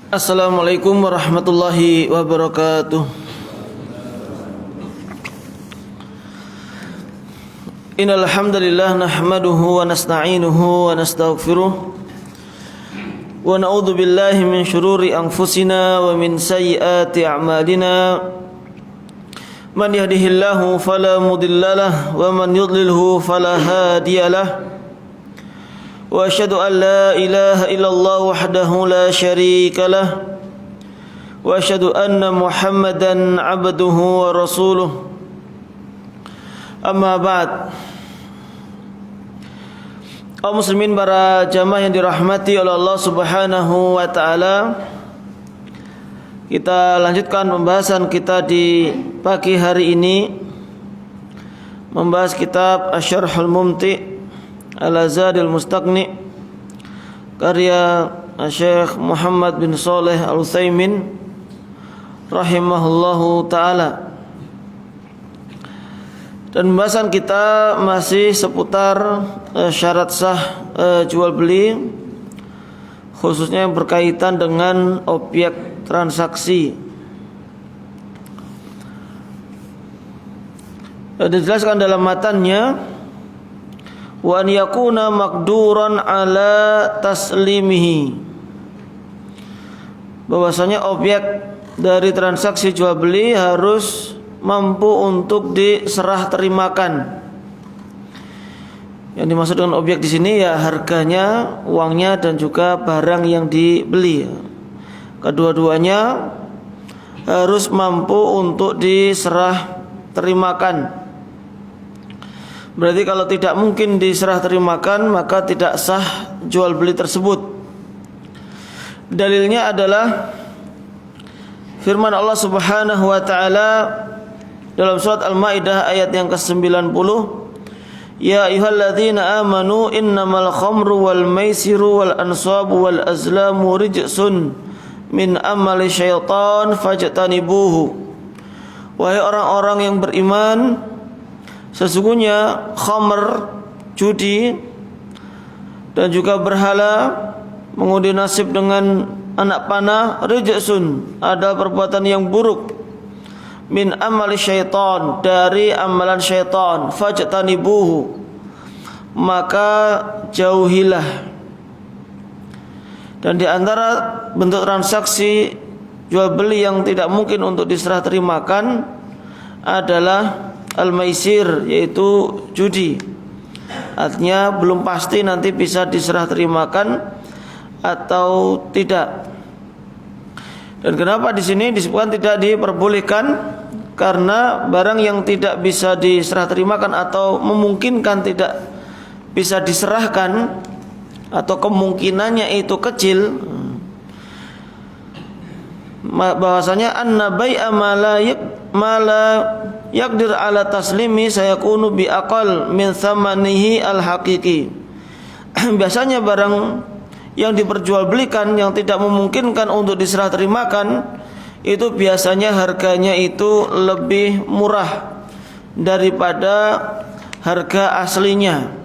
Assalamualaikum warahmatullahi wabarakatuh. Innal hamdalillah nahmaduhu wa nasta'inuhu wa nastaghfiruh wa na'udzu billahi min shururi anfusina wa min sayyiati a'malina. Man yahdihillahu fala mudhillalah wa man yudlilhu fala hadiyalah. Wa asyhadu an la ilaha illallah wahdahu la syarika lah wa asyhadu anna Muhammadan abduhu wa rasuluh. Amma ba'd. Kaum muslimin, para jamaah yang dirahmati oleh Allah Subhanahu wa taala, kita lanjutkan pembahasan kita di pagi hari ini, membahas kitab Asy-Syarhul Mumti' Al-Zadil Mustaqni karya Syekh Muhammad bin Shalih Al-Utsaimin rahimahullahu taala. Dan pembahasan kita masih seputar syarat sah jual beli, khususnya yang berkaitan dengan objek transaksi. Dijelaskan dalam matannya, wa an yakuna maqduran ala taslimihi, bahwasanya objek dari transaksi jual beli harus mampu untuk diserah terimakan. Yang dimaksud dengan objek di sini ya harganya, uangnya, dan juga barang yang dibeli. Kedua-duanya harus mampu untuk diserah terimakan. Berarti kalau tidak mungkin diserah terimakan, maka tidak sah jual beli tersebut. Dalilnya adalah firman Allah Subhanahu wa taala dalam surat Al-Maidah ayat yang ke-90, ya ayyuhalladzina amanu innamal khamru wal maisiru wal ansabu wal azlamu rijsun min amali syaitan fajtanibuhu. Wahai orang-orang yang beriman, sesungguhnya khamr, judi, dan juga berhala, mengundi nasib dengan anak panah, rijsun, ada perbuatan yang buruk, min amali syaitan, dari amalan syaitan, fajtanibuhu, maka jauhilah. Dan di antara bentuk transaksi jual beli yang tidak mungkin untuk diserah terimakan adalah al-maisir, yaitu judi. Artinya belum pasti nanti bisa diserah terimakan atau tidak. Dan kenapa di sini disebutkan tidak diperbolehkan? Karena barang yang tidak bisa diserah terimakan atau memungkinkan tidak bisa diserahkan, atau kemungkinannya itu kecil, bahwasanya anna bai'a ma la yaqdir ala taslimi sayakunu bi aqal min thamanihi al-haqiqi. Biasanya barang yang diperjualbelikan yang tidak memungkinkan untuk diserah terimakan, itu biasanya harganya itu lebih murah daripada harga aslinya.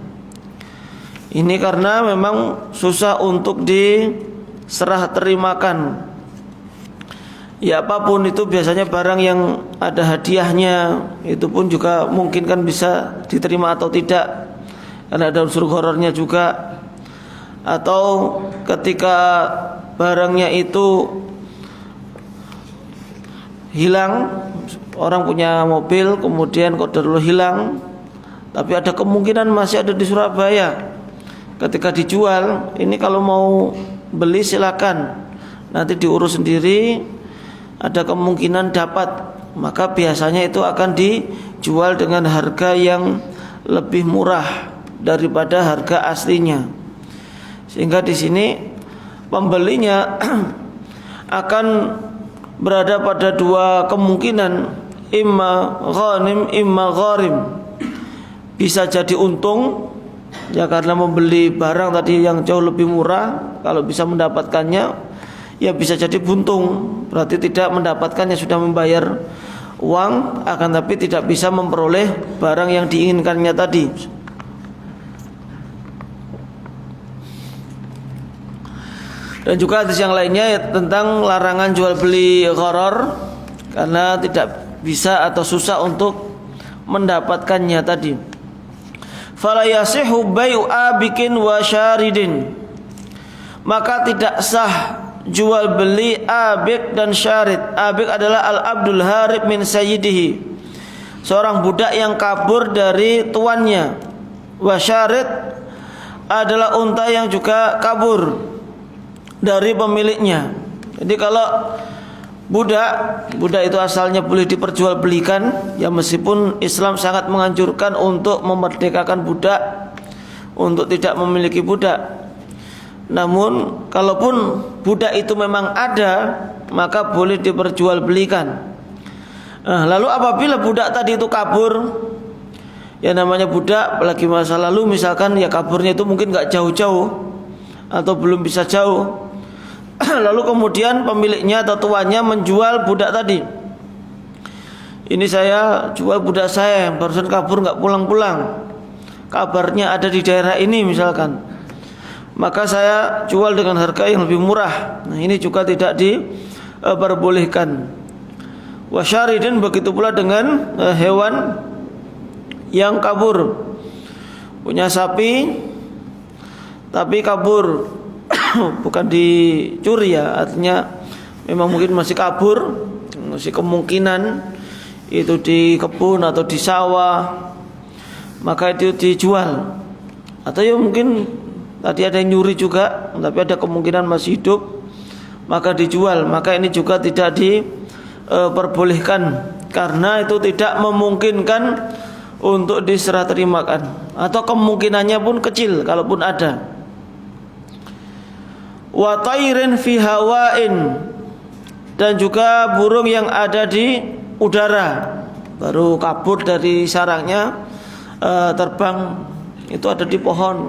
Ini karena memang susah untuk diserah terimakan. Ya, apapun itu biasanya barang yang ada hadiahnya, itu pun juga mungkin kan bisa diterima atau tidak, karena ada unsur horornya juga. Atau ketika barangnya itu hilang, orang punya mobil kemudian kok dulu hilang, tapi ada kemungkinan masih ada di Surabaya. Ketika dijual, ini kalau mau beli silakan, nanti diurus sendiri, ada kemungkinan dapat, maka biasanya itu akan dijual dengan harga yang lebih murah daripada harga aslinya. Sehingga di sini pembelinya akan berada pada dua kemungkinan, imma ghanim imma gharim. Bisa jadi untung, ya, karena membeli barang tadi yang jauh lebih murah, kalau bisa mendapatkannya, ya bisa jadi buntung, berarti tidak mendapatkannya, sudah membayar uang akan tapi tidak bisa memperoleh barang yang diinginkannya tadi. Dan juga hadis yang lainnya tentang larangan jual beli gharar, karena tidak bisa atau susah untuk mendapatkannya tadi. Fala yasihu bai'u abikin wa syaridin, maka tidak sah jual beli abik dan syarid. Abik adalah al-abdul harib min sayyidihi, seorang budak yang kabur dari tuannya. Wa syarid adalah unta yang juga kabur dari pemiliknya. Jadi kalau budak itu asalnya boleh diperjualbelikan, ya meskipun Islam sangat menganjurkan untuk memerdekakan budak, untuk tidak memiliki budak. Namun kalaupun budak itu memang ada, maka boleh diperjualbelikan. Lalu apabila budak tadi itu kabur, ya namanya budak apalagi masa lalu, misalkan ya kaburnya itu mungkin gak jauh-jauh atau belum bisa jauh, lalu kemudian pemiliknya atau tuannya menjual budak tadi. Ini saya jual budak saya yang barusan kabur gak pulang-pulang, kabarnya ada di daerah ini misalkan, maka saya jual dengan harga yang lebih murah. Nah, ini juga tidak diperbolehkan. Wasyaridin, begitu pula dengan hewan yang kabur. Punya sapi tapi kabur, bukan dicuri ya, artinya memang mungkin masih kabur, masih kemungkinan itu di kebun atau di sawah, maka itu dijual. Atau ya mungkin tadi ada yang nyuri juga, tapi ada kemungkinan masih hidup, maka dijual. Maka ini juga tidak diperbolehkan, karena itu tidak memungkinkan untuk diserah terimakan, atau kemungkinannya pun kecil kalaupun ada. Wa tairin fi hawain, dan juga burung yang ada di udara, baru kabur dari sarangnya, terbang, itu ada di pohon,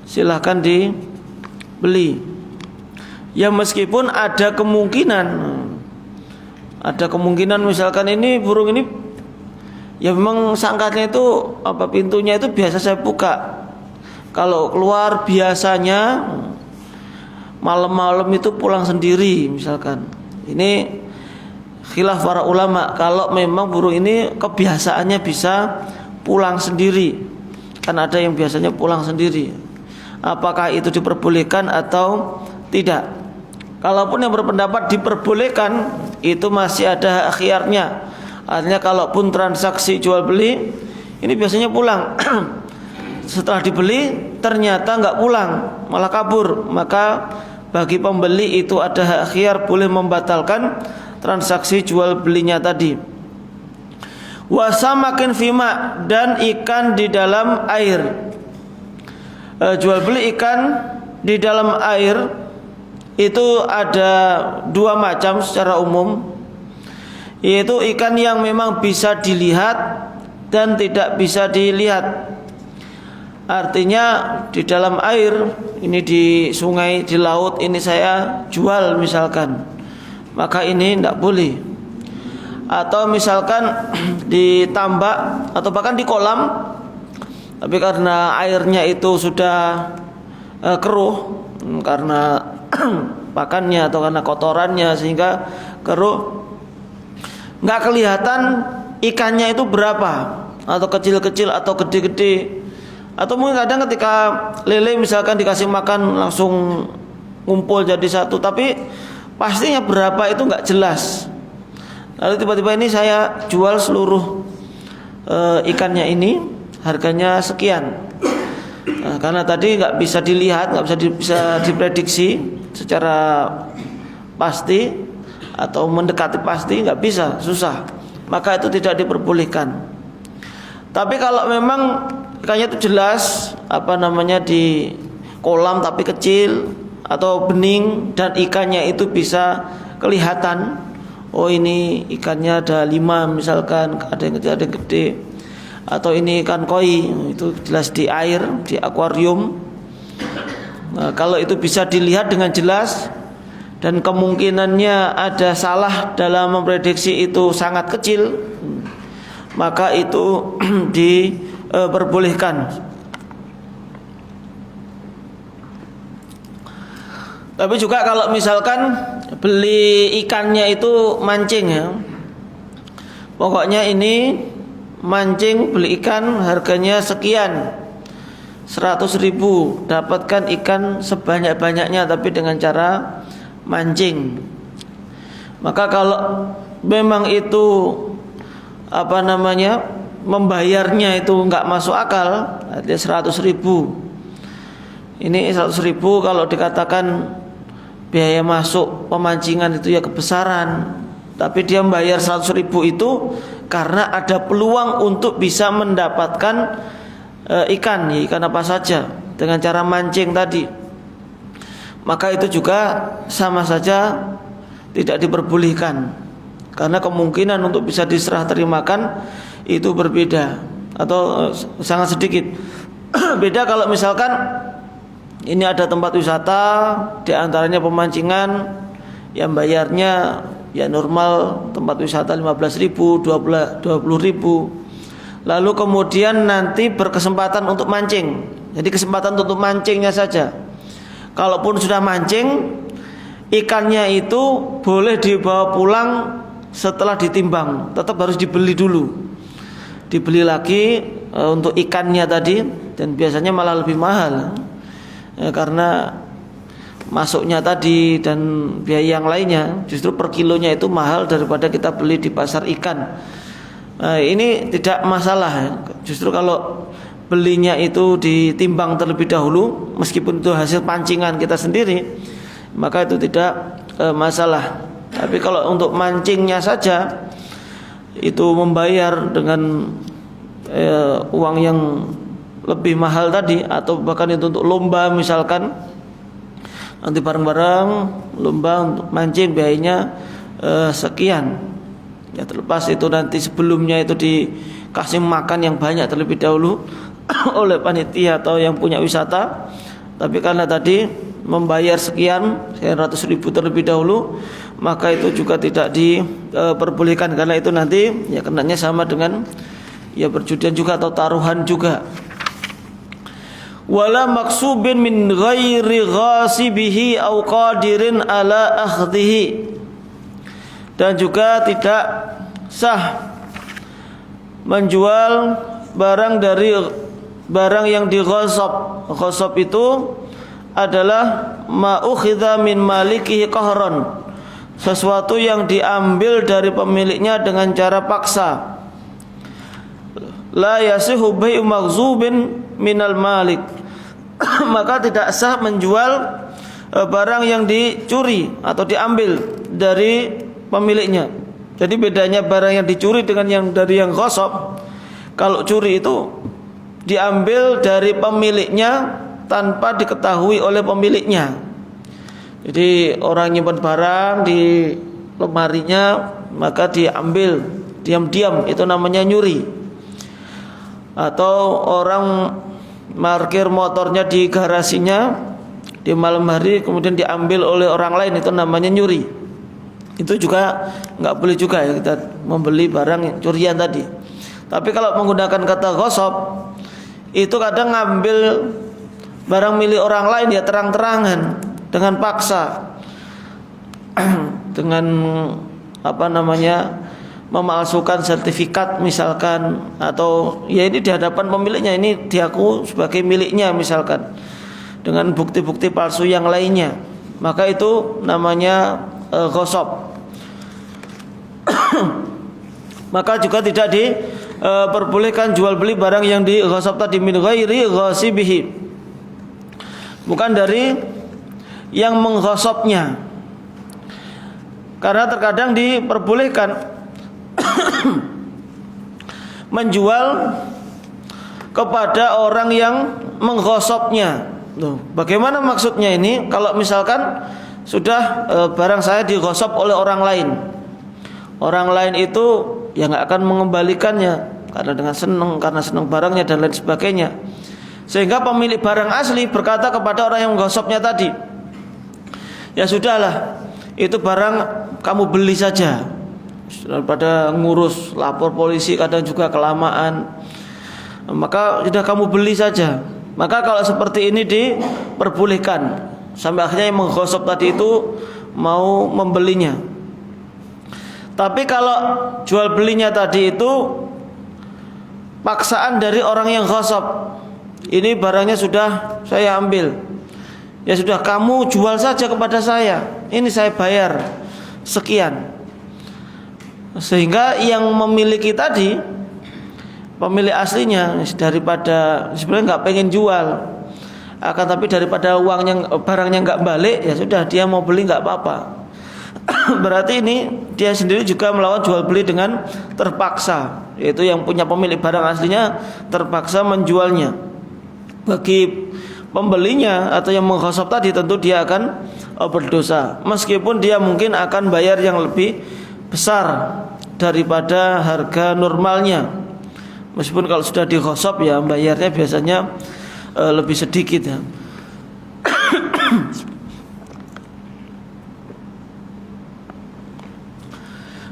silahkan dibeli. Ya meskipun ada kemungkinan misalkan ini burung ini ya memang sangkatnya itu pintunya itu biasa saya buka, kalau keluar biasanya malam-malam itu pulang sendiri misalkan. Ini khilaf para ulama, kalau memang burung ini kebiasaannya bisa pulang sendiri, kan ada yang biasanya pulang sendiri, apakah itu diperbolehkan atau tidak? Kalaupun yang berpendapat diperbolehkan, itu masih ada khiyarnya, artinya kalaupun transaksi jual beli ini biasanya pulang setelah dibeli ternyata nggak pulang, malah kabur, maka bagi pembeli itu ada hak khiyar, boleh membatalkan transaksi jual belinya tadi. Wasamakin fima, dan ikan di dalam air. Jual beli ikan di dalam air itu ada dua macam secara umum, yaitu ikan yang memang bisa dilihat dan tidak bisa dilihat. Artinya di dalam air, ini di sungai, di laut, ini saya jual misalkan, maka ini tidak boleh. Atau misalkan di tambak atau bahkan di kolam, tapi karena airnya itu sudah keruh karena pakannya atau karena kotorannya sehingga keruh, nggak kelihatan ikannya itu berapa, atau kecil-kecil atau gede-gede. Atau mungkin kadang ketika lele misalkan dikasih makan langsung ngumpul jadi satu, tapi pastinya berapa itu nggak jelas. Lalu tiba-tiba ini saya jual seluruh ikannya ini, harganya sekian. Karena tadi nggak bisa dilihat, nggak bisa diprediksi secara pasti atau mendekati pasti, nggak bisa, susah. Maka itu tidak diperbolehkan. Tapi kalau memang ikannya itu jelas di kolam tapi kecil atau bening, dan ikannya itu bisa kelihatan, oh ini ikannya ada 5 misalkan, ada yang kecil ada yang gede, atau ini ikan koi, itu jelas di air, di akuarium. Nah, kalau itu bisa dilihat dengan jelas dan kemungkinannya ada salah dalam memprediksi itu sangat kecil, maka itu diperbolehkan. Tapi juga kalau misalkan beli ikannya itu mancing ya, pokoknya ini mancing beli ikan harganya sekian, 100.000, dapatkan ikan sebanyak-banyaknya tapi dengan cara mancing. Maka kalau memang itu membayarnya itu nggak masuk akal, artinya 100.000. Ini 100.000 kalau dikatakan biaya masuk pemancingan itu ya kebesaran, tapi dia membayar 100.000 itu karena ada peluang untuk bisa mendapatkan ikan apa saja dengan cara mancing tadi, maka itu juga sama saja tidak diperbolehkan, karena kemungkinan untuk bisa diserah terimakan itu berbeda atau sangat sedikit. Beda kalau misalkan ini ada tempat wisata, di antaranya pemancingan, yang bayarnya ya normal tempat wisata 15.000, 20.000. Lalu kemudian nanti berkesempatan untuk mancing. Jadi kesempatan untuk mancingnya saja. Kalaupun sudah mancing, ikannya itu boleh dibawa pulang setelah ditimbang. Tetap harus dibeli dulu. Dibeli lagi untuk ikannya tadi, dan biasanya malah lebih mahal karena masuknya tadi dan biaya yang lainnya. Justru per kilonya itu mahal daripada kita beli di pasar ikan. Ini tidak masalah. Justru kalau belinya itu ditimbang terlebih dahulu, meskipun itu hasil pancingan kita sendiri, maka itu tidak masalah. Tapi kalau untuk mancingnya saja itu membayar dengan uang yang lebih mahal tadi, atau bahkan itu untuk lomba misalkan, nanti bareng-bareng lomba untuk mancing biayanya sekian. Ya terlepas itu nanti sebelumnya itu dikasih makan yang banyak terlebih dahulu oleh panitia atau yang punya wisata. Tapi karena tadi membayar sekian 100.000 terlebih dahulu, maka itu juga tidak diperbolehkan, karena itu nanti ya kenanya sama dengan ya perjudian juga atau taruhan juga. Wala maksubin min ghairi ghasibihi au qadirin ala akhdhihi. Dan juga tidak sah menjual barang yang dighasab. Ghasab itu adalah ma ukhidha min malikihi qahran, sesuatu yang diambil dari pemiliknya dengan cara paksa. La yasihu bai'u maghzubin minal malik. Maka tidak sah menjual barang yang dicuri atau diambil dari pemiliknya. Jadi bedanya barang yang dicuri dengan yang dari yang ghasab. Kalau curi itu diambil dari pemiliknya tanpa diketahui oleh pemiliknya. Jadi orang nyimpan barang di lemarinya, maka diambil diam-diam, itu namanya nyuri. Atau orang parkir motornya di garasinya di malam hari kemudian diambil oleh orang lain, itu namanya nyuri. Itu juga nggak boleh juga ya kita membeli barang curian tadi. Tapi kalau menggunakan kata ghasab, itu kadang ngambil barang milik orang lain ya terang-terangan dengan paksa, dengan memalsukan sertifikat misalkan, atau ya ini di hadapan pemiliknya, ini diaku sebagai miliknya misalkan, dengan bukti-bukti palsu yang lainnya, maka itu namanya ghasab. Maka juga tidak diperbolehkan jual beli barang yang dighasab tadi, min ghairi ghasibihi, bukan dari yang mengghasabnya. Karena terkadang diperbolehkan menjual kepada orang yang mengghasabnya. Bagaimana maksudnya ini? Kalau misalkan sudah barang saya dighasab oleh orang lain, orang lain itu ya nggak akan mengembalikannya karena senang barangnya dan lain sebagainya, sehingga pemilik barang asli berkata kepada orang yang menggosopnya tadi, ya sudahlah, itu barang kamu beli saja, daripada ngurus lapor polisi kadang juga kelamaan, maka sudah kamu beli saja. Maka kalau seperti ini diperbolehkan, sampai akhirnya yang menggosok tadi itu mau membelinya. Tapi kalau jual belinya tadi itu paksaan dari orang yang ghasab, ini barangnya sudah saya ambil, ya sudah kamu jual saja kepada saya, ini saya bayar sekian. Sehingga yang memiliki tadi, pemilik aslinya, daripada sebenarnya nggak pengen jual, akan tapi daripada barangnya nggak balik, ya sudah dia mau beli nggak apa-apa. Berarti ini dia sendiri juga melawan jual beli dengan terpaksa, yaitu yang punya pemilik barang aslinya terpaksa menjualnya. Bagi pembelinya atau yang mengghasab tadi tentu dia akan berdosa, meskipun dia mungkin akan bayar yang lebih besar daripada harga normalnya. Meskipun kalau sudah dighasab ya bayarnya biasanya lebih sedikit ya.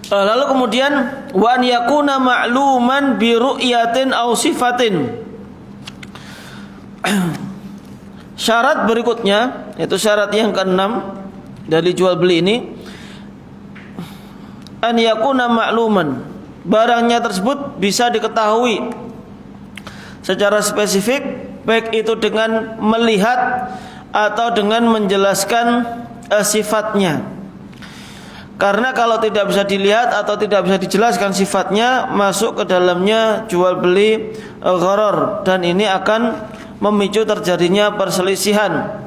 Lalu kemudian wa an yakuna ma'luman bi ru'yatin aw sifatin. Syarat berikutnya, yaitu syarat yang keenam dari jual beli ini, an yakuna ma'luman, barangnya tersebut bisa diketahui secara spesifik, baik itu dengan melihat atau dengan menjelaskan sifatnya. Karena kalau tidak bisa dilihat atau tidak bisa dijelaskan sifatnya, masuk ke dalamnya jual beli gharar, dan ini akan memicu terjadinya perselisihan.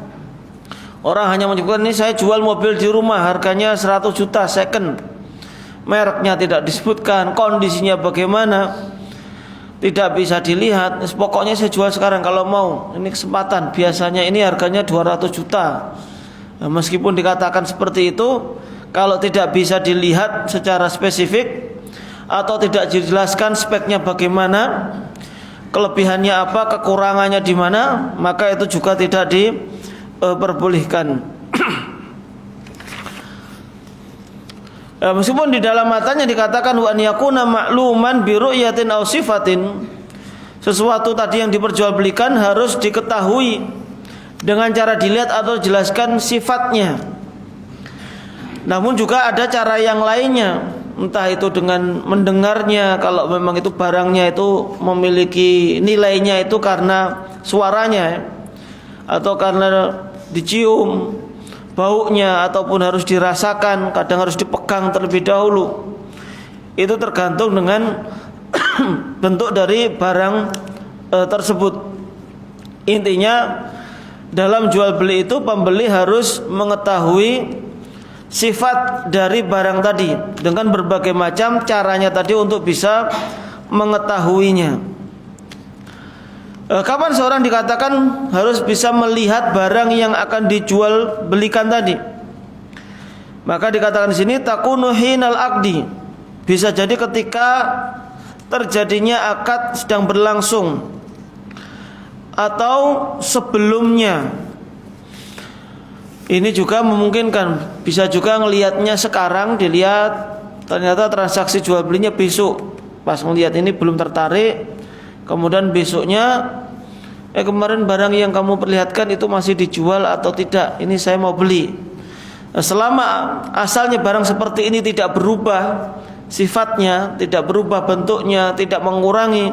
Orang hanya menyebutkan, ini saya jual mobil di rumah harganya 100 juta second, mereknya tidak disebutkan, kondisinya bagaimana tidak bisa dilihat, pokoknya saya jual sekarang kalau mau, ini kesempatan, biasanya ini harganya 200 juta. Nah, meskipun dikatakan seperti itu, kalau tidak bisa dilihat secara spesifik atau tidak dijelaskan speknya bagaimana, kelebihannya apa, kekurangannya di mana, maka itu juga tidak diperbolehkan. Meskipun di dalam matanya dikatakan wa an yakuna ma'luman bi ru'yatin aw sifatin, sesuatu tadi yang diperjualbelikan harus diketahui dengan cara dilihat atau jelaskan sifatnya. Namun juga ada cara yang lainnya, entah itu dengan mendengarnya, kalau memang itu barangnya itu memiliki nilainya itu karena suaranya, atau karena dicium baunya, ataupun harus dirasakan, kadang harus dipegang terlebih dahulu. Itu tergantung dengan bentuk dari barang tersebut. Intinya dalam jual beli itu pembeli harus mengetahui sifat dari barang tadi dengan berbagai macam caranya tadi untuk bisa mengetahuinya. Kapan seorang dikatakan harus bisa melihat barang yang akan dijual belikan tadi? Maka dikatakan di sini takunu hinal aqdi, bisa jadi ketika terjadinya akad sedang berlangsung atau sebelumnya. Ini juga memungkinkan, bisa juga ngelihatnya sekarang, dilihat ternyata transaksi jual belinya besok, pas ngelihat ini belum tertarik, kemudian besoknya kemarin barang yang kamu perlihatkan itu masih dijual atau tidak, ini saya mau beli. Selama asalnya barang seperti ini tidak berubah sifatnya, tidak berubah bentuknya, tidak mengurangi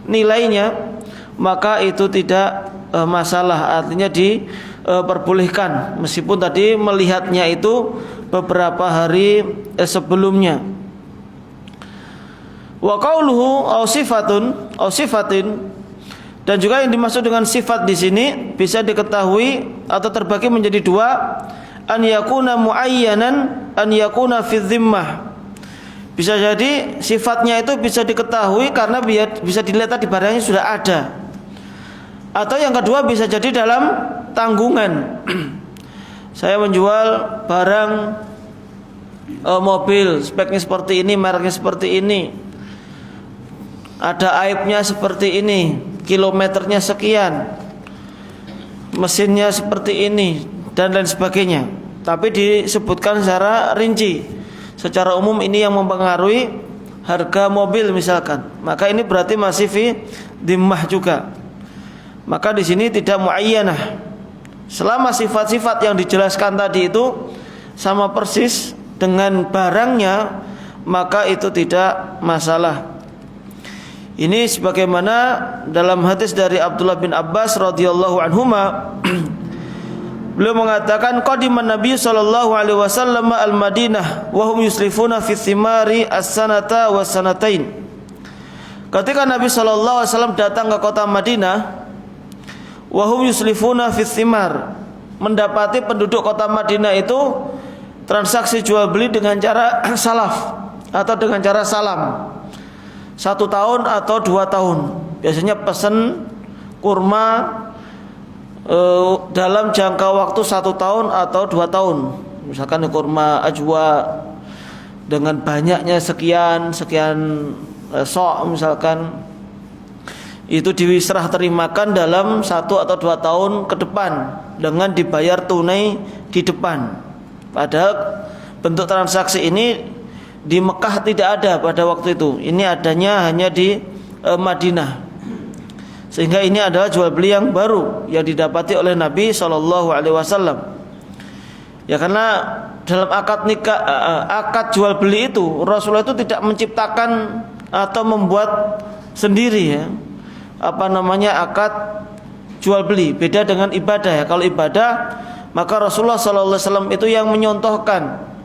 nilainya, maka itu tidak masalah, artinya diperbolehkan, meskipun tadi melihatnya itu beberapa hari sebelumnya. Wa qauluhu aw sifatin, dan juga yang dimaksud dengan sifat di sini bisa diketahui atau terbagi menjadi dua, an yakuna muayyanan, an yakuna fi dhimmah. Bisa jadi sifatnya itu bisa diketahui karena bisa dilihat tadi barangnya sudah ada. Atau yang kedua bisa jadi dalam tanggungan. Saya menjual barang mobil, speknya seperti ini, mereknya seperti ini, ada aibnya seperti ini, kilometernya sekian, mesinnya seperti ini, dan lain sebagainya. Tapi disebutkan secara rinci, secara umum ini yang mempengaruhi harga mobil misalkan, maka ini berarti masih fi dhimmah juga. Maka di sini tidak muayyanah, Selama sifat-sifat yang dijelaskan tadi itu sama persis dengan barangnya, maka itu tidak masalah. Ini sebagaimana dalam hadis dari Abdullah bin Abbas radhiyallahu anhuma, beliau mengatakan qadiman Nabi sallallahu alaihi wasallam al-Madinah wa hum yuslifuna fi thimari as-sanata wa sanatain. Ketika Nabi sallallahu alaihi wasallam datang ke kota Madinah, wa hum yuslifuna fi thimar, mendapati penduduk kota Madinah itu transaksi jual beli dengan cara salaf atau dengan cara salam. 1 tahun atau 2 tahun. Biasanya pesan kurma dalam jangka waktu 1 tahun atau 2 tahun. Misalkan kurma ajwa dengan banyaknya sekian sok misalkan, itu diserah terimakan dalam 1 atau 2 tahun ke depan dengan dibayar tunai di depan. Padahal bentuk transaksi ini di Mekah tidak ada pada waktu itu. Ini adanya hanya di Madinah. Sehingga ini adalah jual beli yang baru yang didapati oleh Nabi SAW. Ya, karena dalam akad nikah, akad jual beli itu Rasulullah itu tidak menciptakan atau membuat sendiri ya. Akad jual beli. Beda dengan ibadah ya. Kalau ibadah maka Rasulullah SAW itu yang menyontohkan.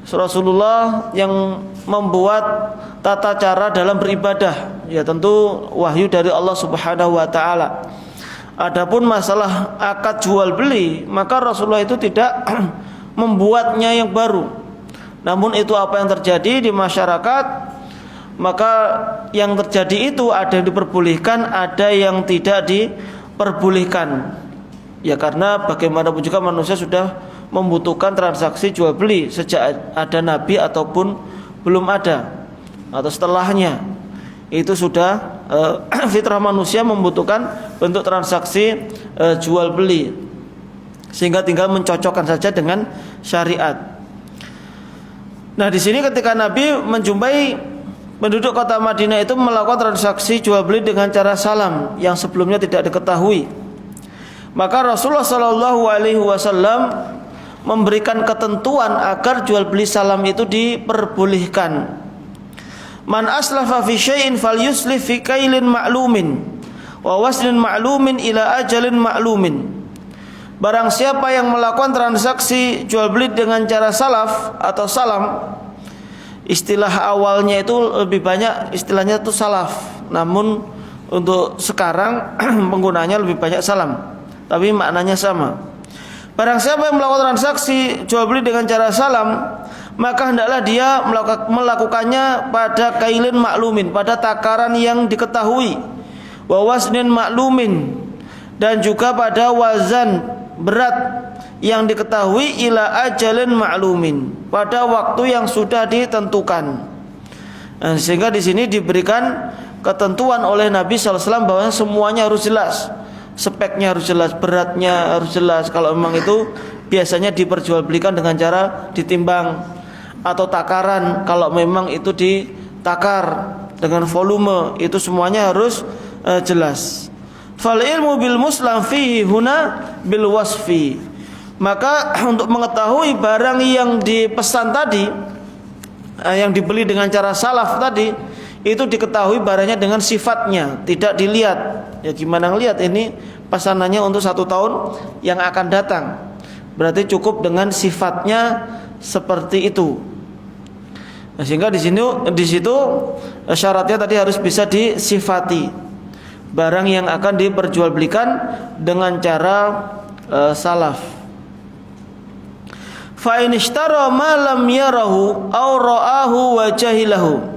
Rasulullah yang membuat tata cara dalam beribadah, ya tentu wahyu dari Allah Subhanahu wa taala. Adapun masalah akad jual beli, maka Rasulullah itu tidak membuatnya yang baru. Namun itu apa yang terjadi di masyarakat, maka yang terjadi itu ada yang diperbolehkan, ada yang tidak diperbolehkan. Ya karena bagaimanapun juga manusia sudah membutuhkan transaksi jual beli sejak ada Nabi ataupun belum ada atau setelahnya. Itu sudah fitrah manusia membutuhkan bentuk transaksi jual beli, sehingga tinggal mencocokkan saja dengan syariat. Nah, di sini ketika Nabi menjumpai penduduk kota Madinah itu melakukan transaksi jual beli dengan cara salam yang sebelumnya tidak diketahui, maka Rasulullah SAW memberikan ketentuan agar jual beli salam itu diperbolehkan. Man aslafa fi syai'in falyuslif fi kailin ma'lumin wa waslin ma'lumin ila ajalin ma'lumin. Barang siapa yang melakukan transaksi jual beli dengan cara salaf atau salam, istilah awalnya itu lebih banyak istilahnya itu salaf, namun untuk sekarang penggunanya lebih banyak salam, tapi maknanya sama. Barang siapa yang melakukan transaksi jual beli dengan cara salam, maka hendaklah dia melakukannya pada kailin maklumin, pada takaran yang diketahui, wa wasnin maklumin, dan juga pada wazan berat yang diketahui, ila ajalin maklumin, pada waktu yang sudah ditentukan. Nah, sehingga di sini diberikan ketentuan oleh Nabi SAW bahwa semuanya harus jelas. Speknya harus jelas, beratnya harus jelas. Kalau memang itu biasanya diperjualbelikan dengan cara ditimbang atau takaran. Kalau memang itu ditakar dengan volume, itu semuanya harus jelas. Fal ilmu bil muslam fihi huna bil wasfi. Maka untuk mengetahui barang yang dipesan tadi, yang dibeli dengan cara salaf tadi, itu diketahui barangnya dengan sifatnya, tidak dilihat. Ya gimana ngelihat ini pesanannya untuk 1 tahun yang akan datang. Berarti cukup dengan sifatnya seperti itu. Nah, sehingga di situ syaratnya tadi harus bisa disifati. Barang yang akan diperjualbelikan dengan cara salaf. Fa in ishtara ma lam yarahu aw ra'ahu wa jahilahu.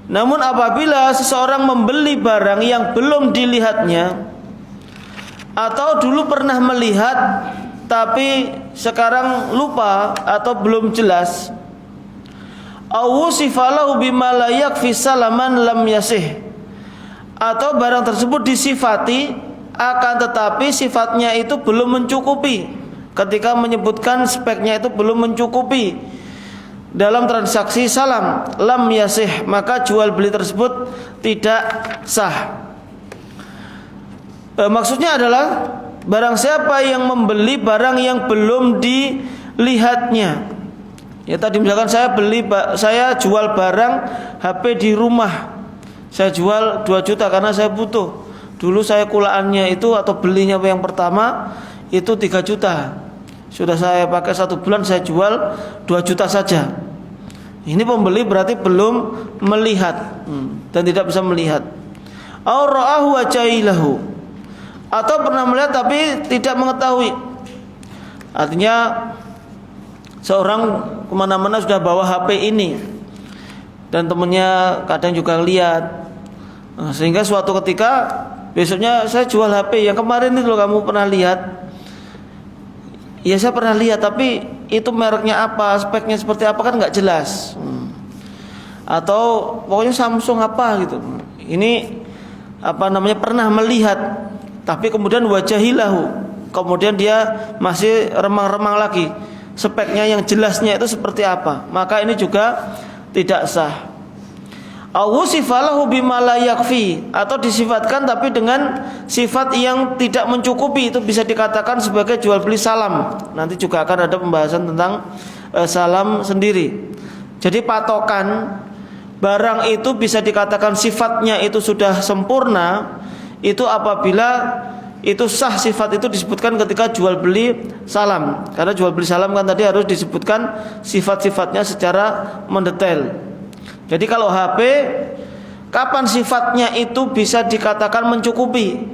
Namun apabila seseorang membeli barang yang belum dilihatnya atau dulu pernah melihat tapi sekarang lupa atau belum jelas, aw sifalahu bima la yakfi salaman lam yasih, atau barang tersebut disifati akan tetapi sifatnya itu belum mencukupi, ketika menyebutkan speknya itu belum mencukupi dalam transaksi salam, lam yasih, maka jual beli tersebut tidak sah. Maksudnya adalah barang siapa yang membeli barang yang belum dilihatnya. Ya tadi misalkan saya jual barang HP di rumah, saya jual 2 juta karena saya butuh. Dulu saya kulaannya itu atau belinya yang pertama itu 3 juta. Sudah saya pakai 1 bulan, saya jual 2 juta saja. Ini pembeli berarti belum melihat dan tidak bisa melihat. Aw ra'ahu wa jailahu, atau pernah melihat tapi tidak mengetahui. Artinya seorang kemana-mana sudah bawa HP ini dan temennya kadang juga lihat, sehingga suatu ketika besoknya saya jual HP yang kemarin itu loh, kamu pernah lihat? Ya saya pernah lihat, tapi itu mereknya apa, speknya seperti apa kan nggak jelas. Atau pokoknya Samsung apa gitu. Ini pernah melihat, tapi kemudian wajahilahu, kemudian dia masih remang-remang lagi speknya yang jelasnya itu seperti apa, maka ini juga tidak sah. Awusifalahu bima la yakfi, atau disifatkan tapi dengan sifat yang tidak mencukupi, itu bisa dikatakan sebagai jual beli salam. Nanti juga akan ada pembahasan tentang salam sendiri. Jadi patokan barang itu bisa dikatakan sifatnya itu sudah sempurna itu apabila itu sah, sifat itu disebutkan ketika jual beli salam. Karena jual beli salam kan tadi harus disebutkan sifat-sifatnya secara mendetail. Jadi kalau HP, kapan sifatnya itu bisa dikatakan mencukupi?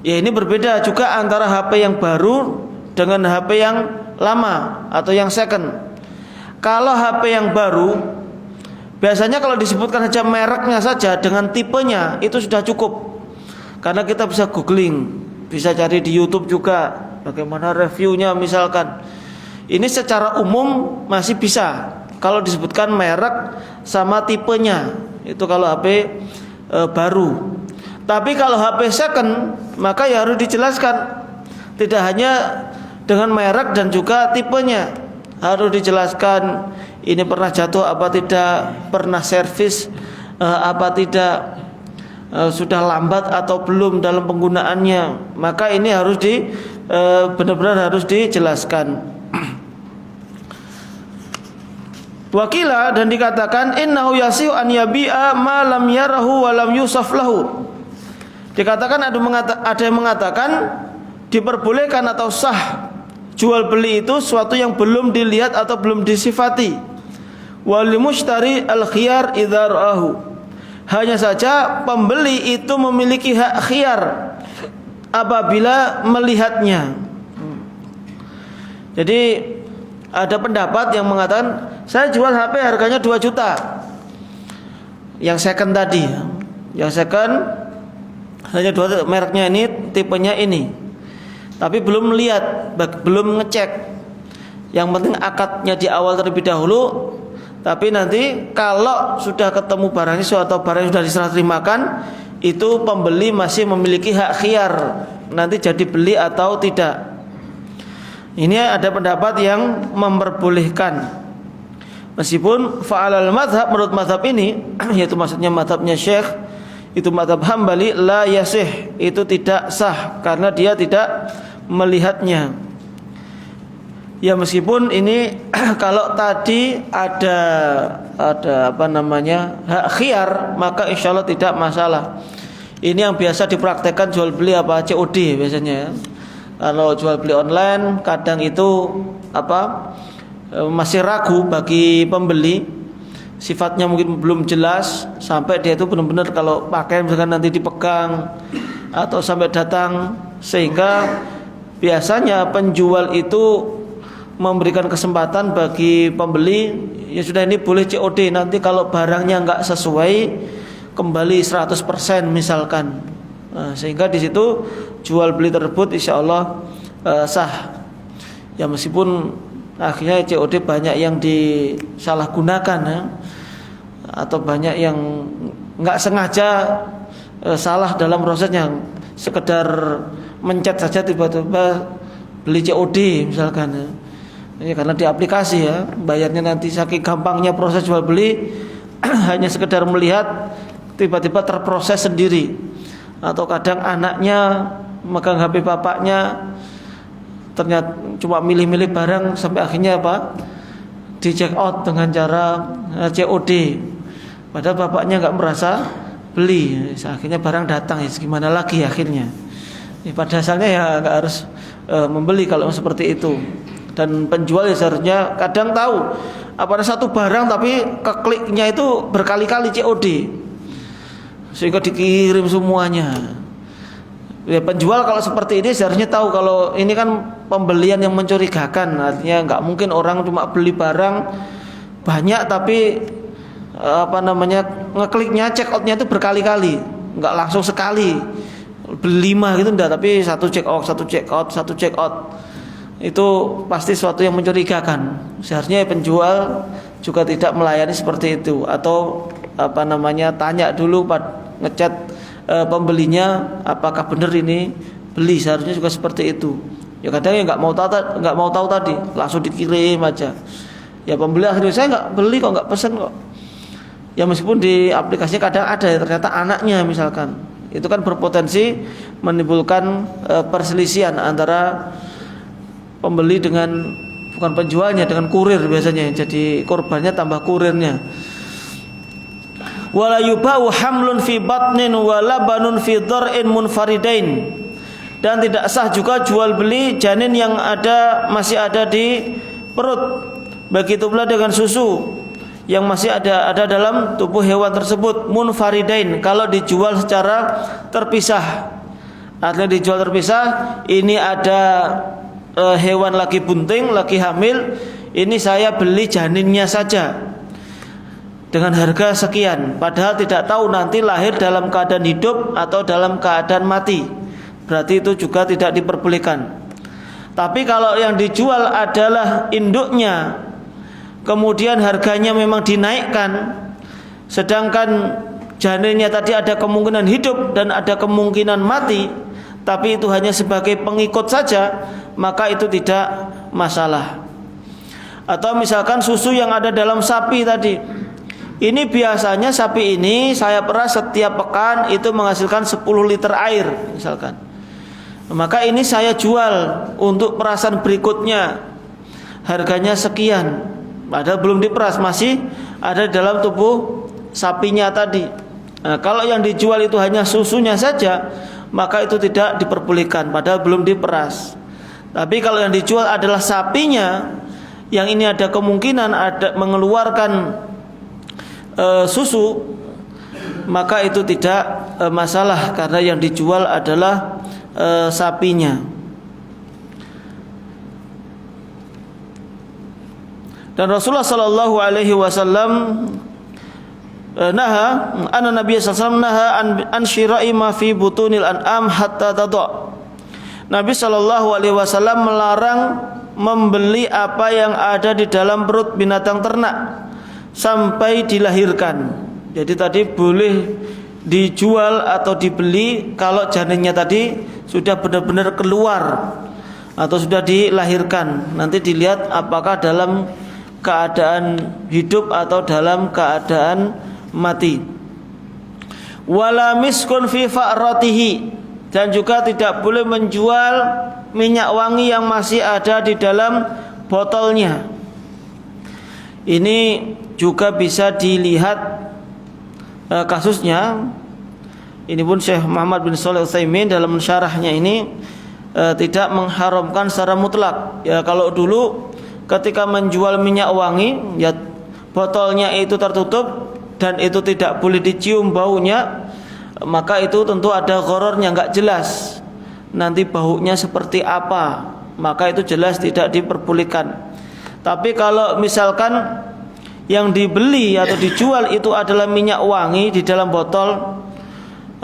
Ya ini berbeda juga antara HP yang baru dengan HP yang lama atau yang second. Kalau HP yang baru, biasanya kalau disebutkan saja mereknya saja dengan tipenya itu sudah cukup. Karena kita bisa googling, bisa cari di YouTube juga bagaimana reviewnya misalkan. Ini secara umum masih bisa kalau disebutkan merek sama tipenya. Itu kalau HP baru. Tapi kalau HP second, maka ya harus dijelaskan. Tidak hanya dengan merek dan juga tipenya, harus dijelaskan ini pernah jatuh apa tidak, pernah servis apa tidak, sudah lambat atau belum dalam penggunaannya. Maka ini harus benar-benar harus dijelaskan. Wakila, dan dikatakan innahu yasihu an yabi'a ma lam yarahu wa lam yusaf lahu. Dikatakan ada yang mengatakan diperbolehkan atau sah jual beli itu suatu yang belum dilihat atau belum disifati. Wal mushtari al khiyar idza ra'ahu. Hanya saja pembeli itu memiliki hak khiyar apabila melihatnya. Jadi ada pendapat yang mengatakan saya jual HP harganya 2 juta. Yang second tadi, yang second hanya 2, mereknya ini, tipenya ini. Tapi belum melihat, belum ngecek. Yang penting akadnya di awal terlebih dahulu. Tapi nanti kalau sudah ketemu barangnya atau barang yang sudah diserah terimakan, itu pembeli masih memiliki hak khiyar nanti jadi beli atau tidak. Ini ada pendapat yang memperbolehkan. Meskipun fa'alal madhab, menurut madhab ini, yaitu maksudnya madhabnya Syekh, itu madhab Hambali, la yasih, itu tidak sah karena dia tidak melihatnya. Ya meskipun ini kalau tadi ada hak khiyar, maka insya Allah tidak masalah. Ini yang biasa dipraktekkan jual beli COD biasanya ya. Kalau jual beli online kadang itu masih ragu bagi pembeli, sifatnya mungkin belum jelas sampai dia itu benar-benar kalau pakai misalkan nanti dipegang atau sampai datang, sehingga biasanya penjual itu memberikan kesempatan bagi pembeli, ya sudah ini boleh COD, nanti kalau barangnya nggak sesuai kembali 100% misalkan. Sehingga di situ jual beli tersebut insya Allah sah. Ya meskipun akhirnya COD banyak yang disalahgunakan ya, atau banyak yang nggak sengaja salah dalam prosesnya, sekedar mencet saja tiba-tiba beli COD misalkan ya. Ya, karena di aplikasi ya, bayarnya nanti saking gampangnya proses jual beli hanya sekedar melihat tiba-tiba terproses sendiri. Atau kadang anaknya megang HP bapaknya, ternyata cuma milih-milih barang sampai akhirnya apa? Di check out dengan cara COD. Padahal bapaknya nggak merasa beli, akhirnya barang datang, ya gimana lagi akhirnya. Pada dasarnya ya nggak harus membeli kalau seperti itu. Dan penjual ya seharusnya kadang tahu apa ada satu barang tapi kekliknya itu berkali-kali COD, sehingga dikirim semuanya. Ya, penjual kalau seperti ini seharusnya tahu kalau ini kan pembelian yang mencurigakan. Artinya nggak mungkin orang cuma beli barang banyak tapi ngekliknya, check outnya itu berkali-kali, nggak langsung sekali beli 5 gitu enggak, tapi satu check out. Itu pasti suatu yang mencurigakan. Seharusnya penjual juga tidak melayani seperti itu, atau tanya dulu ngechat pembelinya apakah benar ini beli. Seharusnya juga seperti itu. Ya kadang ya nggak mau tahu tadi, langsung dikirim aja. Ya pembeli akhirnya saya nggak beli kok, nggak pesen kok. Ya meskipun di aplikasinya kadang ada ya, ternyata anaknya misalkan, itu kan berpotensi menimbulkan perselisihan antara pembeli dengan bukan penjualnya, dengan kurir biasanya. Jadi korbannya tambah kurirnya. Wala yubau hamlun fi batnin wa labanun fi dhar'in munfaridain. Dan tidak sah juga jual beli janin yang masih ada di perut. Begitu pula dengan susu yang masih ada dalam tubuh hewan tersebut, munfaridain, kalau dijual secara terpisah. Artinya dijual terpisah, ini ada hewan lagi bunting, lagi hamil, ini saya beli janinnya saja dengan harga sekian, padahal tidak tahu nanti lahir dalam keadaan hidup atau dalam keadaan mati. Berarti itu juga tidak diperbolehkan. Tapi kalau yang dijual adalah induknya, kemudian harganya memang dinaikkan, sedangkan janinnya tadi ada kemungkinan hidup dan ada kemungkinan mati, tapi itu hanya sebagai pengikut saja, maka itu tidak masalah. Atau misalkan susu yang ada dalam sapi tadi, ini biasanya sapi ini saya peras setiap pekan itu menghasilkan 10 liter air misalkan, maka ini saya jual untuk perasan berikutnya, harganya sekian, padahal belum diperas, masih ada dalam tubuh sapinya tadi. Nah, kalau yang dijual itu hanya susunya saja, maka itu tidak diperbolehkan, padahal belum diperas. Tapi kalau yang dijual adalah sapinya, yang ini ada kemungkinan mengeluarkan susu, maka itu tidak masalah, karena yang dijual adalah sapinya. Dan Rasulullah sallallahu alaihi wasallam Nabi sallallahu alaihi wasallam naha an syira'i ma fi butunil an'am hatta tada'. Nabi sallallahu alaihi wasallam melarang membeli apa yang ada di dalam perut binatang ternak sampai dilahirkan. Jadi tadi boleh dijual atau dibeli kalau janinnya tadi sudah benar-benar keluar atau sudah dilahirkan. Nanti dilihat apakah dalam keadaan hidup atau dalam keadaan mati. Wala miskun fi fa'ratihi, dan juga tidak boleh menjual minyak wangi yang masih ada di dalam botolnya. Ini juga bisa dilihat kasusnya. Ini pun Syekh Muhammad bin Shalih Al-Utsaimin dalam syarahnya ini tidak mengharamkan secara mutlak. Ya, kalau dulu ketika menjual minyak wangi, ya botolnya itu tertutup dan itu tidak boleh dicium baunya, maka itu tentu ada ghorornya, nggak jelas nanti baunya seperti apa, maka itu jelas tidak diperbolehkan. Tapi kalau misalkan yang dibeli atau dijual itu adalah minyak wangi di dalam botol,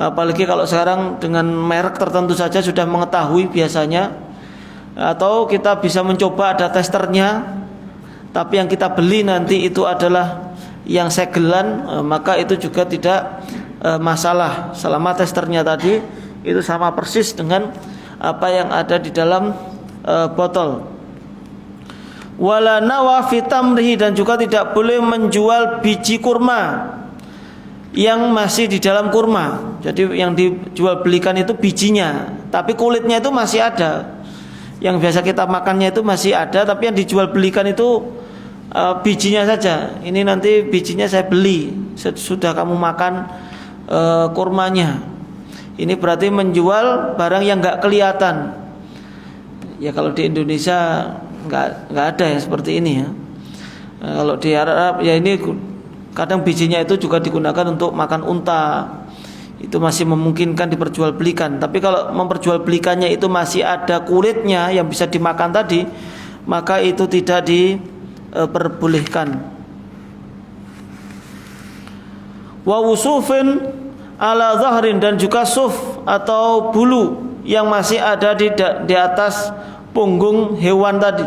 apalagi kalau sekarang dengan merek tertentu saja sudah mengetahui biasanya, atau kita bisa mencoba ada testernya, tapi yang kita beli nanti itu adalah yang segelan, maka itu juga tidak masalah selama testernya tadi itu sama persis dengan apa yang ada di dalam botol. Wala nawa fi tamrihi, dan juga tidak boleh menjual biji kurma yang masih di dalam kurma. Jadi yang dijual belikan itu bijinya, tapi kulitnya itu masih ada. Yang biasa kita makannya itu masih ada, tapi yang dijual belikan itu bijinya saja. Ini nanti bijinya saya beli, sudah kamu makan kurmanya. Ini berarti menjual barang yang nggak kelihatan. Ya kalau di Indonesia nggak ada ya seperti ini ya. Kalau di Arab ya ini kadang bijinya itu juga digunakan untuk makan unta. Itu masih memungkinkan diperjualbelikan. Tapi kalau memperjualbelikannya itu masih ada kulitnya yang bisa dimakan tadi, maka itu tidak diperbolehkan. Wa wusufin ala zahrin, dan juga suf atau bulu yang masih ada di atas punggung hewan tadi.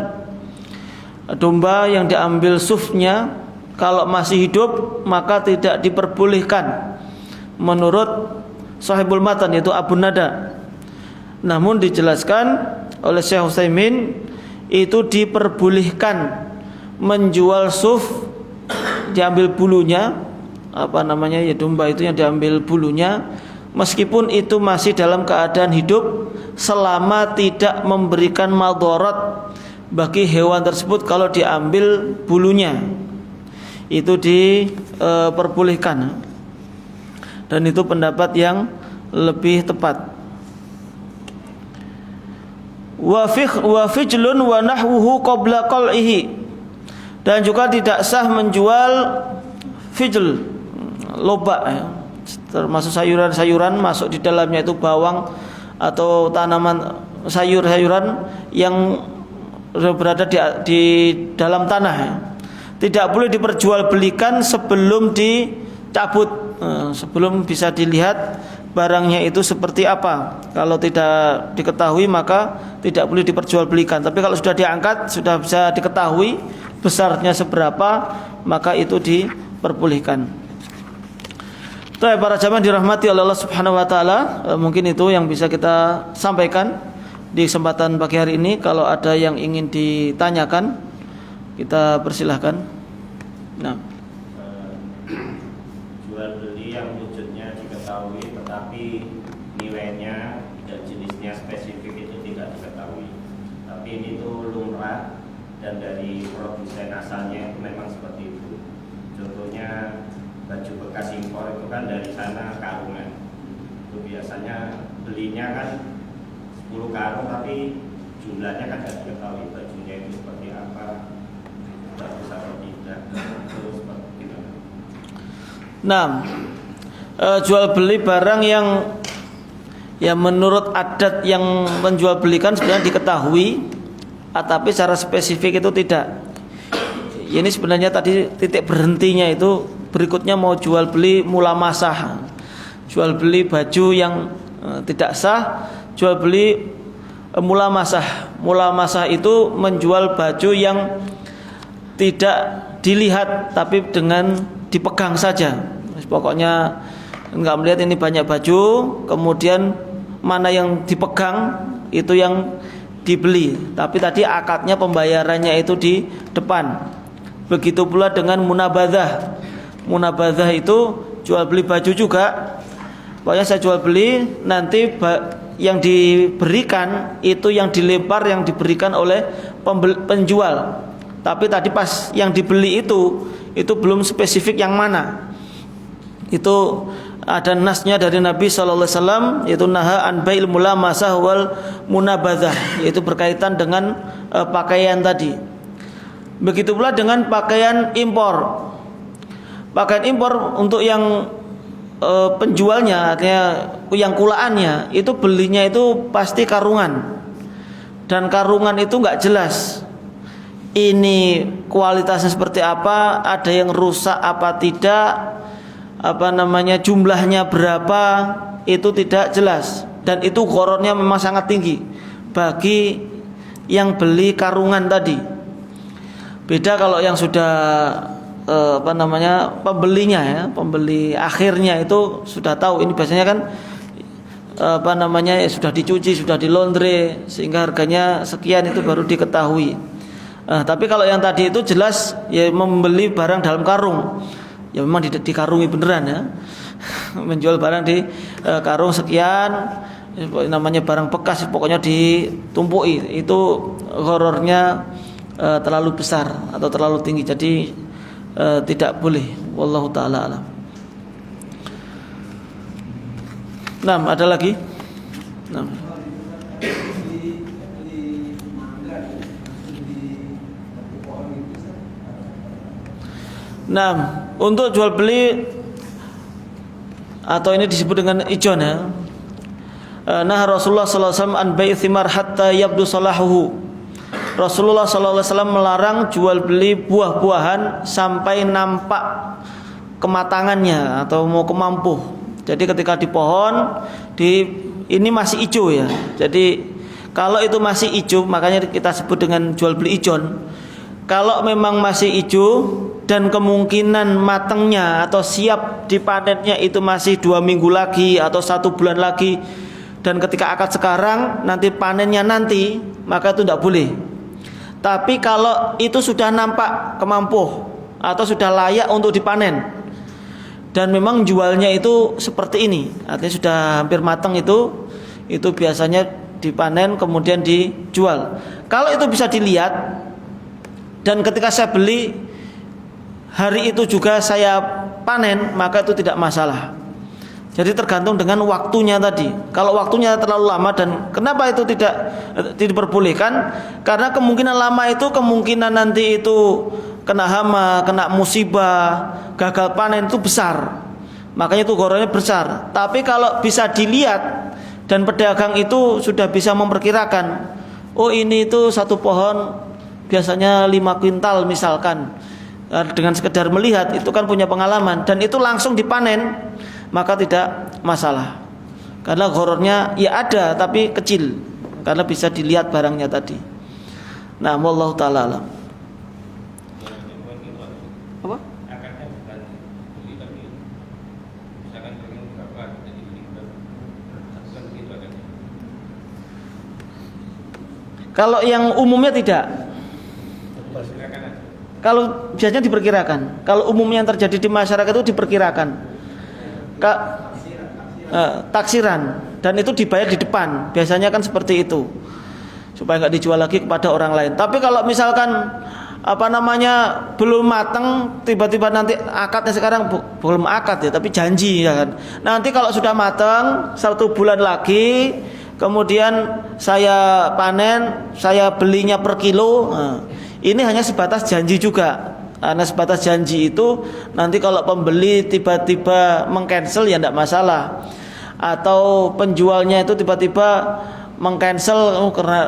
Domba yang diambil sufnya kalau masih hidup maka tidak diperbolehkan menurut sahibul matan, yaitu Abu Nada. Namun dijelaskan oleh Syekh Utsaimin itu diperbolehkan menjual suf, diambil bulunya, ya domba itu yang diambil bulunya, meskipun itu masih dalam keadaan hidup, selama tidak memberikan madarat bagi hewan tersebut. Kalau diambil bulunya itu diperbolehkan, dan itu pendapat yang lebih tepat. Wa fijlun wa nahwuhu qabla qal'ihi, dan juga tidak sah menjual fijl, lobak ya, termasuk sayuran-sayuran masuk di dalamnya itu bawang atau tanaman sayur-sayuran yang berada di dalam tanah ya. Tidak boleh diperjualbelikan sebelum dicabut, sebelum bisa dilihat barangnya itu seperti apa. Kalau tidak diketahui maka tidak boleh diperjualbelikan. Tapi kalau sudah diangkat, sudah bisa diketahui besarnya seberapa, maka itu diperbolehkan. Para jamaah dirahmati oleh Allah Subhanahu wa taala, mungkin itu yang bisa kita sampaikan di kesempatan pagi hari ini. Kalau ada yang ingin ditanyakan, kita persilahkan. Nah, jual beli yang wujudnya diketahui tetapi nilainya dan jenisnya spesifik itu tidak diketahui. Tapi ini tuh lumrah dan dari produsen asalnya itu memang seperti itu. Contohnya baju bekas impor itu kan dari sana karungan. Itu biasanya belinya kan 10 karung tapi jumlahnya kan tidak diketahui bajunya itu seperti apa, bagus atau tidak, terus seperti itu. Nah, jual beli barang yang menurut adat yang menjual belikan sebenarnya diketahui, tapi secara spesifik itu tidak. Ini sebenarnya tadi titik berhentinya itu berikutnya mau jual beli mulamasah, jual beli baju yang tidak sah, jual beli mulamasah. Mulamasah itu menjual baju yang tidak dilihat tapi dengan dipegang saja. Pokoknya enggak melihat ini banyak baju, kemudian mana yang dipegang itu yang dibeli. Tapi tadi akadnya pembayarannya itu di depan. Begitu pula dengan munabadzah. Munabadzah itu jual beli baju juga. Pokoknya saya jual beli, nanti yang diberikan itu yang dilempar, yang diberikan oleh penjual. Tapi tadi pas yang dibeli itu belum spesifik yang mana. Itu ada nasnya dari Nabi SAW, yaitu naha an bai'il mulamasah wal munabadzah, yaitu berkaitan dengan pakaian tadi. Begitu pula dengan pakaian impor. Pakaian impor untuk yang penjualnya, artinya yang kulaannya, itu belinya itu pasti karungan. Dan karungan itu enggak jelas ini kualitasnya seperti apa, ada yang rusak apa tidak, jumlahnya berapa, itu tidak jelas. Dan itu gharannya memang sangat tinggi bagi yang beli karungan tadi. Beda kalau yang sudah pembelinya ya, pembeli akhirnya itu sudah tahu, ini biasanya kan sudah dicuci, sudah dilondre sehingga harganya sekian, itu baru diketahui. Tapi kalau yang tadi itu jelas ya, membeli barang dalam karung, ya memang dikarungi beneran ya. Menjual barang di karung sekian, namanya barang bekas pokoknya ditumpuki, itu horornya terlalu besar atau terlalu tinggi, jadi tidak boleh. Wallahu taala alam. Nah, ada lagi? Nah. Nah, untuk jual beli atau ini disebut dengan ijon ya. Nah, Rasulullah sallallahu alaihi wasallam an bai' thimar hatta yabdu salahuhu. Rasulullah sallallahu alaihi wasallam melarang jual beli buah-buahan sampai nampak kematangannya atau mau kemampuh. Jadi ketika di pohon ini masih hijau ya. Jadi kalau itu masih hijau, makanya kita sebut dengan jual beli ijon. Kalau memang masih hijau dan kemungkinan matangnya atau siap dipanennya itu masih 2 minggu lagi atau 1 bulan lagi, dan ketika akad sekarang nanti panennya nanti, maka itu tidak boleh. Tapi kalau itu sudah nampak kemampuh atau sudah layak untuk dipanen dan memang jualnya itu seperti ini, artinya sudah hampir matang, itu biasanya dipanen kemudian dijual. Kalau itu bisa dilihat dan ketika saya beli hari itu juga saya panen, maka itu tidak masalah. Jadi tergantung dengan waktunya tadi. Kalau waktunya terlalu lama, dan kenapa itu tidak diperbolehkan? Karena kemungkinan lama itu kemungkinan nanti itu kena hama, kena musibah, gagal panen itu besar. Makanya itu gorornya besar. Tapi kalau bisa dilihat dan pedagang itu sudah bisa memperkirakan, oh ini itu satu pohon biasanya 5 kuintal misalkan. Dengan sekedar melihat itu kan punya pengalaman dan itu langsung dipanen, maka tidak masalah. Karena gorornya ya ada tapi kecil, karena bisa dilihat barangnya tadi. Nah, wallahu taala alam. Apa? Kalau yang umumnya tidak. Kalau biasanya diperkirakan. Kalau umumnya yang terjadi di masyarakat itu diperkirakan. Taksiran, dan itu dibayar di depan. Biasanya kan seperti itu, supaya nggak dijual lagi kepada orang lain. Tapi kalau misalkan belum matang, tiba-tiba nanti akadnya sekarang belum akad ya, tapi janji ya kan. Nanti kalau sudah matang 1 bulan lagi, kemudian saya panen, saya belinya per kilo. Ini hanya sebatas janji juga. Karena sebatas janji itu nanti kalau pembeli tiba-tiba mengcancel ya tidak masalah. Atau penjualnya itu tiba-tiba mengcancel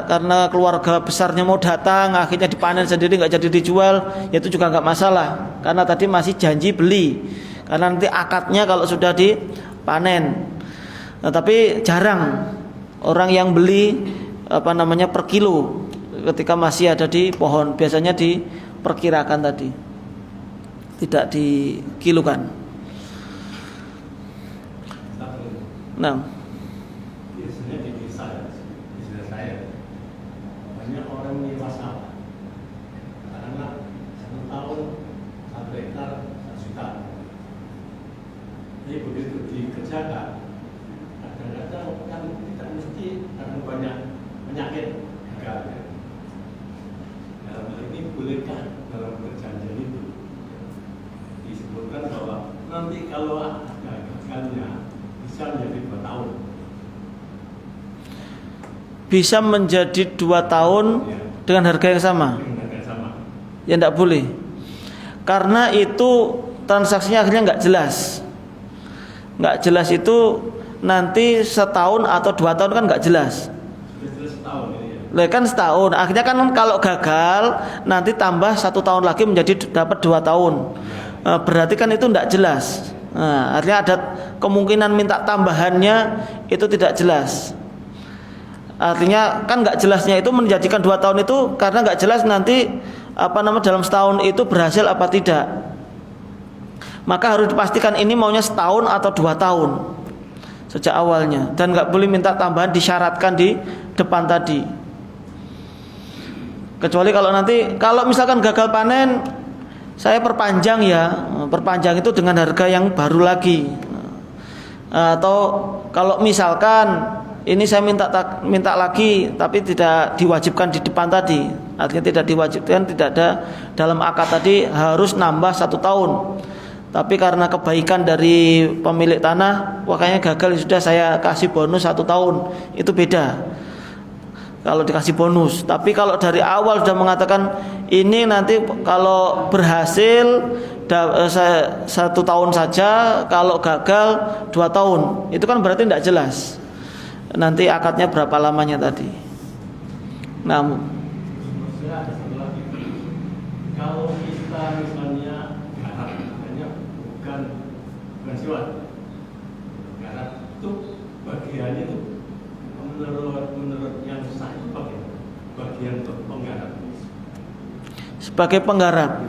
karena keluarga besarnya mau datang, akhirnya dipanen sendiri nggak jadi dijual, ya itu juga nggak masalah. Karena tadi masih janji beli. Karena nanti akadnya kalau sudah dipanen. Nah, tapi jarang orang yang beli per kilo ketika masih ada di pohon. Biasanya diperkirakan tadi, tidak dikilukan. Nah, biasanya di desa saya banyak orang nyewa sawah karena 1 tahun 1 hektar 1 juta. Jadi begitu dikerjakan, kadang-kadang kan tidak mesti, karena banyak penyakit gagal. Dalam hal ini bolehkah dalam perjanjian itu disebutkan bahwa nanti kalau ada gagalnya bisa menjadi 2 tahun? Bisa menjadi 2 tahun ya, dengan harga yang sama? Dengan harga yang sama. Ya tidak boleh. Karena itu transaksinya akhirnya nggak jelas. Nggak jelas itu nanti 1 tahun atau 2 tahun kan nggak jelas. Lah kan setahun, akhirnya kan kalau gagal nanti tambah 1 tahun lagi menjadi dapat 2 tahun. Berarti kan itu tidak jelas. Artinya ada kemungkinan minta tambahannya itu tidak jelas. Artinya kan nggak jelasnya itu menjadikan 2 tahun itu karena nggak jelas nanti dalam setahun itu berhasil apa tidak. Maka harus dipastikan ini maunya setahun atau 2 tahun sejak awalnya, dan nggak boleh minta tambahan disyaratkan di depan tadi. Kecuali kalau misalkan gagal panen, saya perpanjang ya, perpanjang itu dengan harga yang baru lagi. Atau kalau misalkan ini saya minta lagi, tapi tidak diwajibkan di depan tadi. Artinya tidak diwajibkan, tidak ada dalam akad tadi harus nambah 1 tahun. Tapi karena kebaikan dari pemilik tanah, makanya gagal, sudah saya kasih bonus 1 tahun. Itu beda kalau dikasih bonus. Tapi kalau dari awal sudah mengatakan ini nanti kalau berhasil 1 tahun saja, kalau gagal 2 tahun, itu kan berarti tidak jelas nanti akadnya berapa lamanya tadi. Namun saya ada satu lagi. Kalau kita misalnya hanya bukan sewa, karena itu bagiannya itu menurut yang sah itu bagian untuk penggarap. Sebagai penggarap.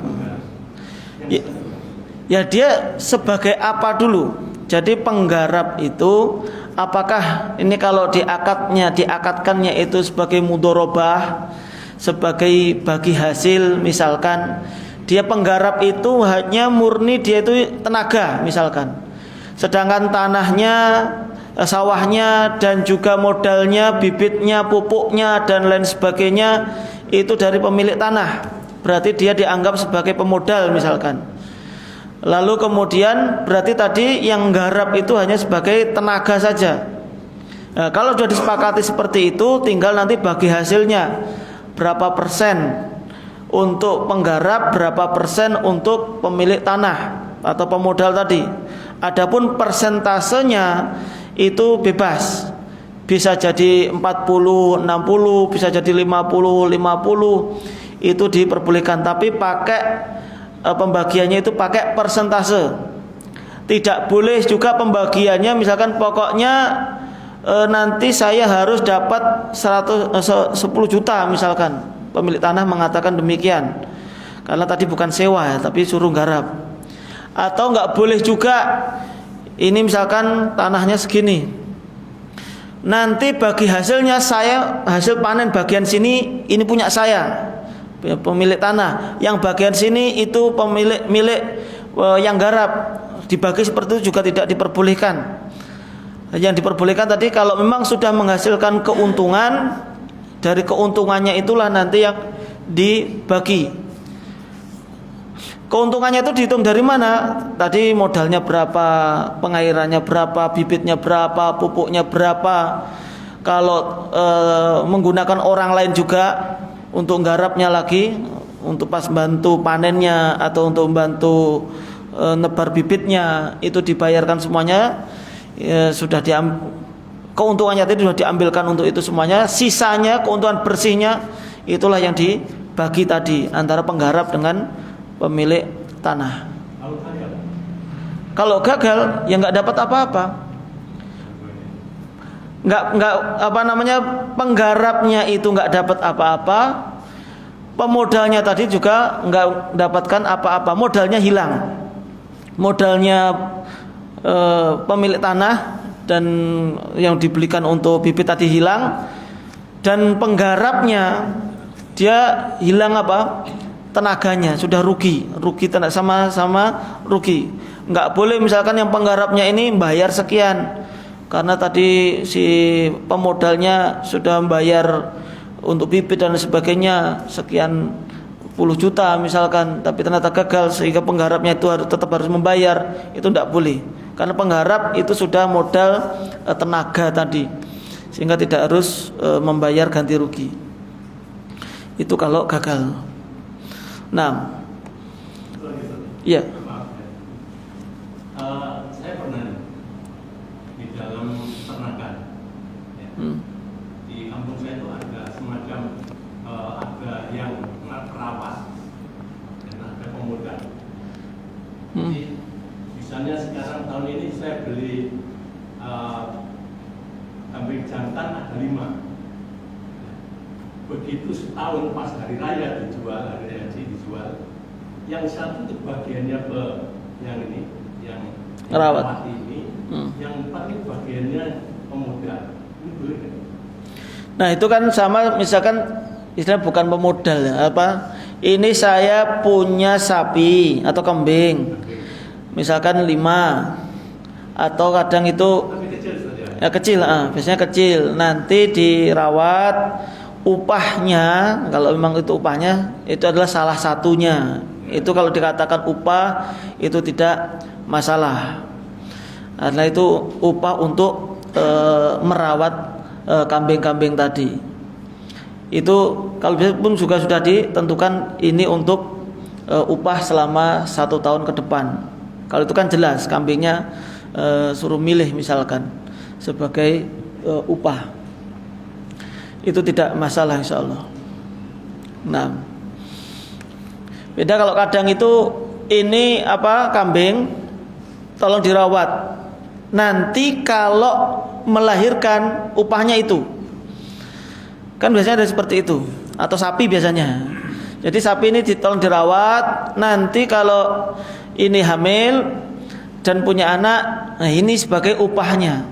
Ya dia sebagai apa dulu? Jadi penggarap itu apakah ini kalau diakatkannya itu sebagai mudorobah, sebagai bagi hasil, misalkan dia penggarap itu hanya murni dia itu tenaga misalkan, sedangkan tanahnya, sawahnya dan juga modalnya, bibitnya, pupuknya dan lain sebagainya itu dari pemilik tanah, berarti dia dianggap sebagai pemodal misalkan. Lalu kemudian berarti tadi yang garap itu hanya sebagai tenaga saja. Nah, kalau sudah disepakati seperti itu, tinggal nanti bagi hasilnya berapa persen untuk penggarap, berapa persen untuk pemilik tanah atau pemodal tadi. Adapun persentasenya itu bebas, bisa jadi 40, 60, bisa jadi 50, 50, itu diperbolehkan. Tapi pakai pembagiannya itu pakai persentase. Tidak boleh juga pembagiannya misalkan pokoknya nanti saya harus dapat 10 juta misalkan. Pemilik tanah mengatakan demikian. Karena tadi bukan sewa ya, tapi suruh garap. Atau enggak boleh juga ini misalkan tanahnya segini. Nanti bagi hasilnya saya, hasil panen bagian sini ini punya saya, pemilik tanah, yang bagian sini itu milik yang garap. Dibagi seperti itu juga tidak diperbolehkan. Yang diperbolehkan tadi kalau memang sudah menghasilkan keuntungan, dari keuntungannya itulah nanti yang dibagi. Keuntungannya itu dihitung dari mana? Tadi modalnya berapa, pengairannya berapa, bibitnya berapa, pupuknya berapa. Kalau menggunakan orang lain juga untuk garapnya lagi, untuk pas bantu panennya atau untuk membantu nebar bibitnya, itu dibayarkan semuanya. Sudah keuntungannya tadi sudah diambilkan untuk itu semuanya. Sisanya keuntungan bersihnya itulah yang dibagi tadi antara penggarap dengan pemilik tanah. Kalau gagal ya nggak dapat apa-apa. Nggak apa namanya, penggarapnya itu nggak dapat apa-apa, pemodalnya tadi juga nggak dapatkan apa-apa, modalnya hilang, modalnya pemilik tanah dan yang dibelikan untuk bibit tadi hilang, dan penggarapnya dia hilang apa, tenaganya, sudah rugi tenaga, sama-sama rugi. Nggak boleh misalkan yang penggarapnya ini bayar sekian karena tadi si pemodalnya sudah membayar untuk bibit dan sebagainya sekian puluh juta misalkan, tapi ternyata gagal sehingga penggarapnya itu tetap harus membayar. Itu tidak boleh, karena penggarap itu sudah modal tenaga tadi, sehingga tidak harus membayar ganti rugi. Itu kalau gagal. Nah, iya. Saya pernah di dalam peternakan. Ya. Di kampung saya itu ada semacam ada yang perawat dan ada pemodal. Jadi misalnya sekarang tahun ini saya beli kambing jantan ada 5. Begitu setahun pas hari raya dijual, hari raya dijual, yang satu itu bagiannya ke yang ini, yang perawat ini, yang 4 itu bagiannya pemodal. Ini boleh kan? Nah itu kan sama, misalkan istilah bukan pemodal ya, apa? Ini saya punya sapi atau kambing, misalkan 5, atau kadang itu Ya kecil, biasanya kecil. Nanti dirawat, upahnya kalau memang itu upahnya itu adalah salah satunya. Itu kalau dikatakan upah itu tidak masalah. Karena itu upah untuk merawat kambing-kambing tadi. Itu kalau bisa pun juga sudah ditentukan ini untuk upah selama 1 tahun ke depan. Kalau itu kan jelas kambingnya suruh milih misalkan sebagai upah, itu tidak masalah insyaallah. Nah, beda kalau kadang itu ini kambing tolong dirawat, nanti kalau melahirkan upahnya itu kan biasanya ada seperti itu, atau sapi biasanya. Jadi sapi ini tolong dirawat, nanti kalau ini hamil dan punya anak, nah ini sebagai upahnya.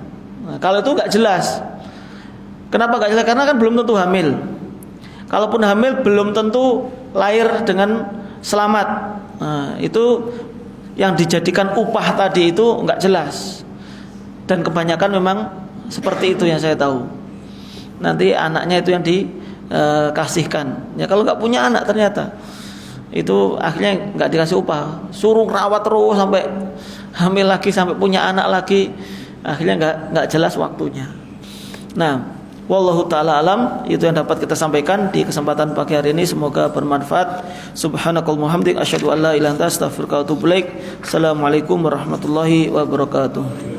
Nah, kalau itu nggak jelas. Kenapa nggak jelas? Karena kan belum tentu hamil. Kalaupun hamil belum tentu lahir dengan selamat. Nah, itu yang dijadikan upah tadi itu nggak jelas. Dan kebanyakan memang seperti itu yang saya tahu. Nanti anaknya itu yang dikasihkan. Ya kalau nggak punya anak ternyata itu akhirnya nggak dikasih upah, suruh rawat terus sampai hamil lagi, sampai punya anak lagi, akhirnya nggak jelas waktunya. Nah, wallahu taala alam, itu yang dapat kita sampaikan di kesempatan pagi hari ini, semoga bermanfaat. Subhanakallahumma hamdik asyhadu an la ilaha illa anta astaghfiruka wa atubu ilaik. Assalamualaikum warahmatullahi wabarakatuh.